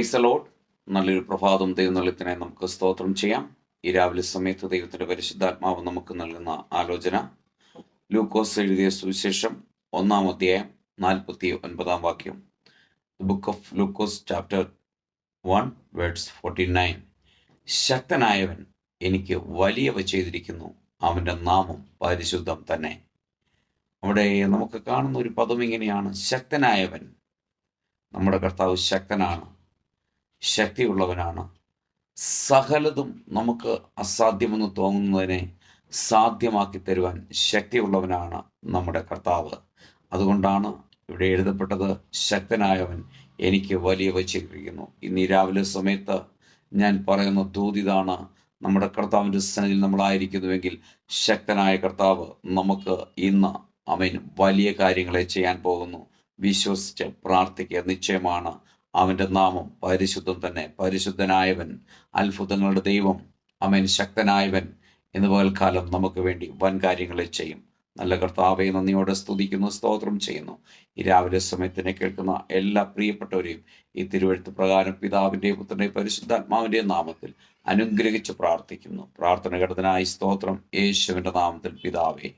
Praise the Lord. നല്ലൊരു പ്രഭാതം ദൈവനള്ളത്തിനായി നമുക്ക് സ്തോത്രം ചെയ്യാം. ഈ രാവിലെ സമയത്ത് ദൈവത്തിന്റെ പരിശുദ്ധാത്മാവ് നമുക്ക് നൽകുന്ന ആലോചന ലൂക്കോസ് എഴുതിയ സുവിശേഷം 1-ാം അധ്യായം 49-ാം വാക്യം. Book of Lukose chapter 1 verse 49. ശക്തനായവൻ എനിക്ക് വലിയവ ചെയ്തിരിക്കുന്നു, അവന്റെ നാമം പരിശുദ്ധം തന്നെ. അവിടെ നമുക്ക് കാണുന്ന ഒരു പദം ഇങ്ങനെയാണ്, ശക്തനായവൻ. നമ്മുടെ കർത്താവ് ശക്തനാണ്, ശക്തിയുള്ളവനാണ്. സകലതും നമുക്ക് അസാധ്യമെന്ന് തോന്നുന്നതിനെ സാധ്യമാക്കി തരുവാൻ ശക്തിയുള്ളവനാണ് നമ്മുടെ കർത്താവ്. അതുകൊണ്ടാണ് ഇവിടെ എഴുതപ്പെട്ടത്, ശക്തനായവൻ എനിക്ക് വലിയവ ചെയ്തിരിക്കുന്നു. ഇന്ന് ഈ രാവിലെ സമയത്ത് ഞാൻ പറയുന്ന ദൂതിതാണ്, നമ്മുടെ കർത്താവിൻ്റെ സന്നിധിയിൽ നമ്മളായിരിക്കുന്നുവെങ്കിൽ ശക്തനായ കർത്താവ് നമുക്ക് ഇന്ന് വലിയ കാര്യങ്ങളെ ചെയ്യാൻ പോകുന്നു. വിശ്വസിച്ച് പ്രാർത്ഥിക്കുക. നിശ്ചയമാണ് അവൻ്റെ നാമം പരിശുദ്ധം തന്നെ. പരിശുദ്ധനായവൻ, അത്ഭുതങ്ങളുടെ ദൈവം, ശക്തനായവൻ എന്ന് പകൽക്കാലം നമുക്ക് വേണ്ടി വൻ കാര്യങ്ങളെ ചെയ്യും. നല്ല കർത്താവെ നന്ദിയോടെ സ്തുതിക്കുന്നു, സ്തോത്രം ചെയ്യുന്നു. ഈ രാവിലെ സമയത്തിനെ കേൾക്കുന്ന എല്ലാ പ്രിയപ്പെട്ടവരെയും ഈ തിരുവെഴുത്ത് പ്രകാരം പിതാവിൻ്റെയും പുത്രൻ്റെയും പരിശുദ്ധാത്മാവിൻ്റെയും നാമത്തിൽ അനുഗ്രഹിച്ച് പ്രാർത്ഥിക്കുന്നു. പ്രാർത്ഥന ഘടനായി സ്തോത്രം, യേശുവിൻ്റെ നാമത്തിൽ പിതാവേ,